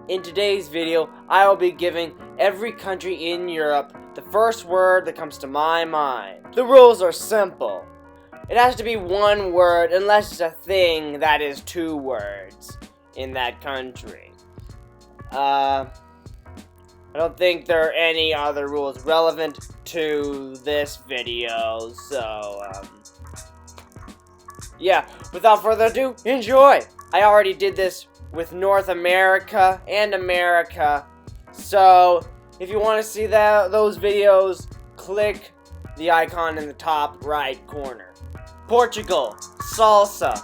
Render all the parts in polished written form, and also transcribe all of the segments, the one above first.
In today's video, I will be giving every country in Europe the first word that comes to my mind. The rules are simple. It has to be one word unless it's a thing that is two words in that country. I don't think there are any other rules relevant to this video, so, yeah, without further ado, enjoy! I already did this with North America and America, so if you want to see those videos, click the icon in the top right corner. Portugal, salsa.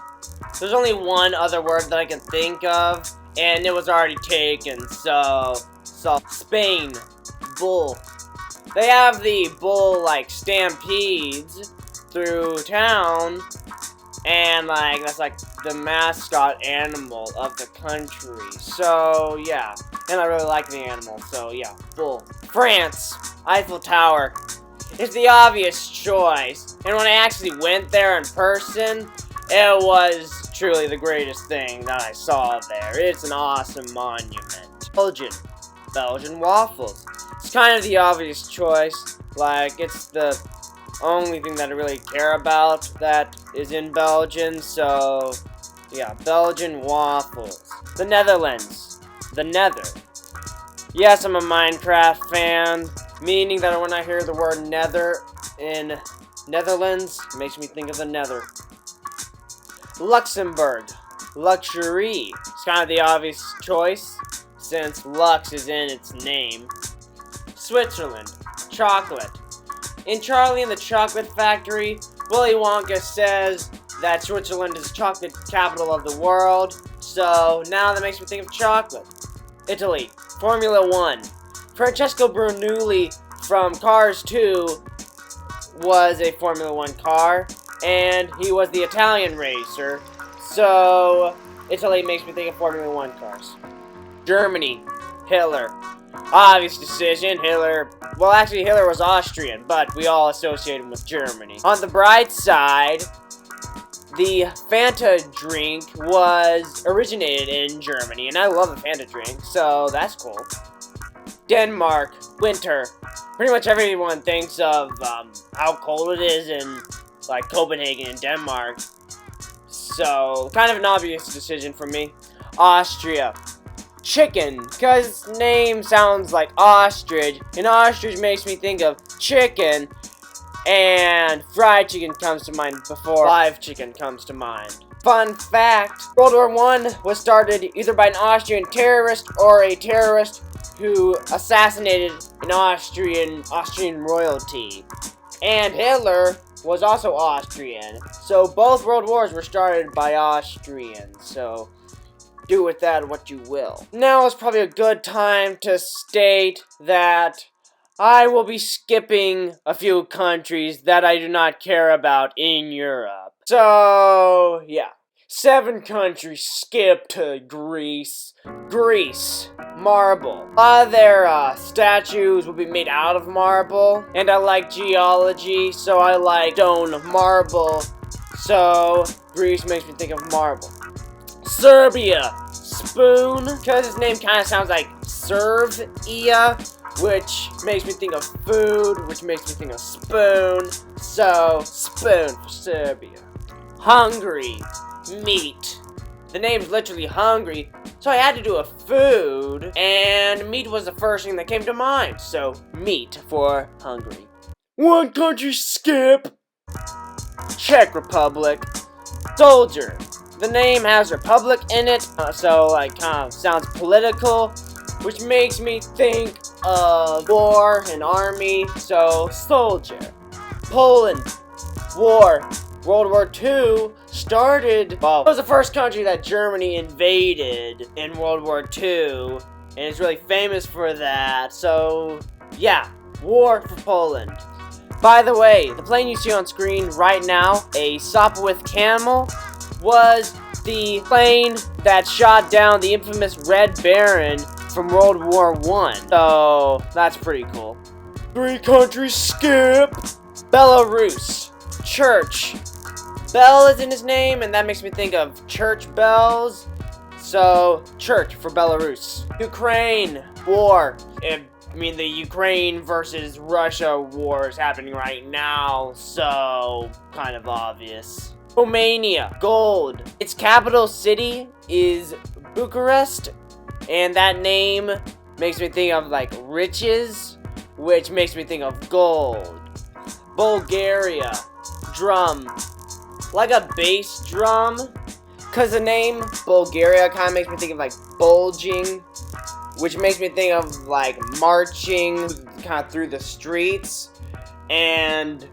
There's only one other word that I can think of, and it was already taken, so Spain, bull. They have the bull, like, stampedes through town, and, like, that's, like, the mascot animal of the country. So, yeah. And I really like the animal, so, yeah. Bull. France. Eiffel Tower. It's the obvious choice. And when I actually went there in person, it was truly the greatest thing that I saw there. It's an awesome monument. Belgian waffles. It's kind of the obvious choice. Like, it's the only thing that I really care about that is in Belgium, so yeah, Belgian waffles. The Netherlands. The Nether. Yes, I'm a Minecraft fan, meaning that when I hear the word nether in Netherlands, it makes me think of the nether. Luxembourg. Luxury. It's kind of the obvious choice, since Lux is in its name. Switzerland. Chocolate. In Charlie and the Chocolate Factory, Willy Wonka says that Switzerland is the chocolate capital of the world, so now that makes me think of chocolate. Italy. Formula 1. Francesco Bernoulli from Cars 2 was a Formula 1 car, and he was the Italian racer, so Italy makes me think of Formula 1 cars. Germany. Hitler. Obvious decision. Hitler was Austrian, but we all associate him with Germany. On the bright side, the Fanta drink originated in Germany, and I love the Fanta drink, so that's cool. Denmark. Winter. Pretty much everyone thinks of how cold it is in, like, Copenhagen in Denmark, so kind of an obvious decision for me. Austria. Chicken, because its name sounds like ostrich, and ostrich makes me think of chicken, and fried chicken comes to mind before live chicken comes to mind. Fun fact, World War I was started either by an Austrian terrorist or a terrorist who assassinated an Austrian royalty. And Hitler was also Austrian, so both world wars were started by Austrians, so do with that what you will. Now is probably a good time to state that I will be skipping a few countries that I do not care about in Europe. So, yeah. 7 countries skip to Greece. Greece. Marble. Their statues will be made out of marble. And I like geology, so I like stone marble. So, Greece makes me think of marble. Serbia. Spoon, because his name kind of sounds like Serve-ia, which makes me think of food, which makes me think of spoon, so spoon for Serbia. Hungary. Meat. The name's literally hungry, so I had to do a food, and meat was the first thing that came to mind, so meat for Hungary. One country skip. Czech Republic. Soldier. The name has Republic in it, so, like, kind of sounds political, which makes me think of war and army, so soldier. Poland. War. World War II started, well, it was the first country that Germany invaded in World War II, and it's really famous for that, so, yeah, war for Poland. By the way, the plane you see on screen right now, a Sopwith Camel, was the plane that shot down the infamous Red Baron from World War I. So, that's pretty cool. 3 countries skip. Belarus. Church. Bell is in his name, and that makes me think of church bells. So, church for Belarus. Ukraine, war. The Ukraine versus Russia war is happening right now, so kind of obvious. Romania, gold. Its capital city is Bucharest, and that name makes me think of like riches, which makes me think of gold. Bulgaria, drum. Like a bass drum, because the name Bulgaria kind of makes me think of like bulging, which makes me think of like marching kind of through the streets, and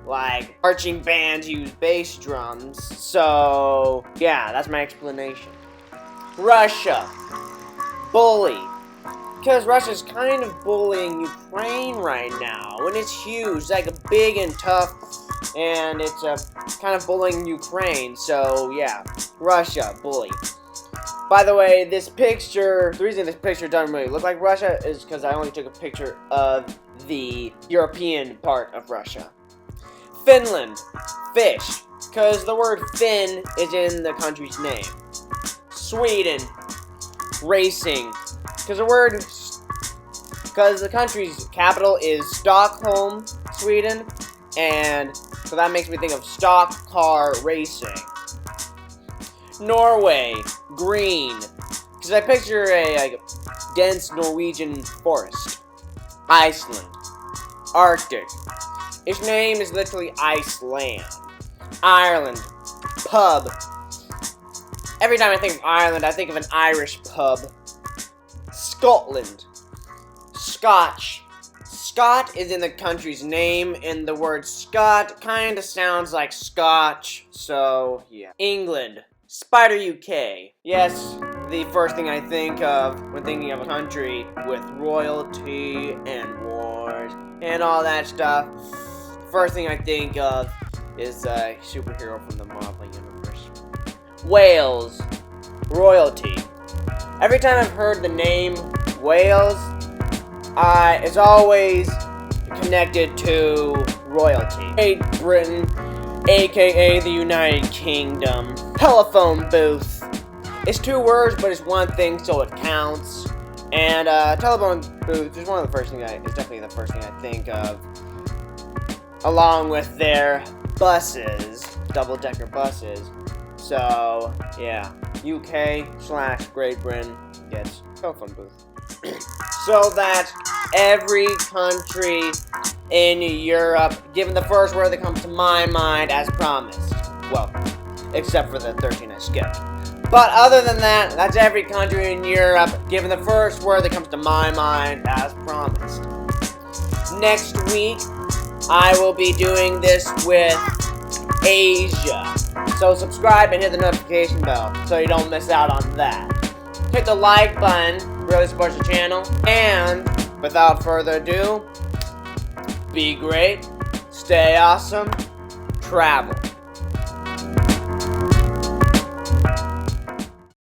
like marching bands use bass drums. So yeah, that's my explanation. Russia, bully. Because Russia's kind of bullying Ukraine right now, and it's huge, it's like big and tough, and it's kind of bullying Ukraine, so yeah, Russia, bully. By the way, this picture, the reason this picture doesn't really look like Russia is because I only took a picture of the European part of Russia. Finland, fish, because the word Finn is in the country's name. Sweden, racing. Because the country's capital is Stockholm, Sweden, and so that makes me think of stock car racing. Norway, green, because I picture a dense Norwegian forest. Iceland, Arctic. Its name is literally Iceland. Ireland, pub. Every time I think of Ireland, I think of an Irish pub. Scotland, Scotch. Scot is in the country's name, and the word Scot kind of sounds like Scotch, so yeah. England, Spider UK. Yes, the first thing I think of when thinking of a country with royalty and wars and all that stuff, first thing I think of is a superhero from the Marvel Universe. Wales, royalty. Every time I've heard the name Wales, it's always connected to royalty. Great Britain, aka the United Kingdom. Telephone booth. It's two words, but it's one thing, so it counts. And telephone booth is definitely the first thing I think of, along with their buses, double-decker buses. So yeah, UK/Great Britain gets telephone booth. So that every country in Europe, given the first word that comes to my mind as promised. Well, except for the 13 I skipped. But other than that, that's every country in Europe, given the first word that comes to my mind as promised. Next week, I will be doing this with Asia. So subscribe and hit the notification bell so you don't miss out on that. Hit the like button, really supports the channel. And without further ado, be great, stay awesome, travel.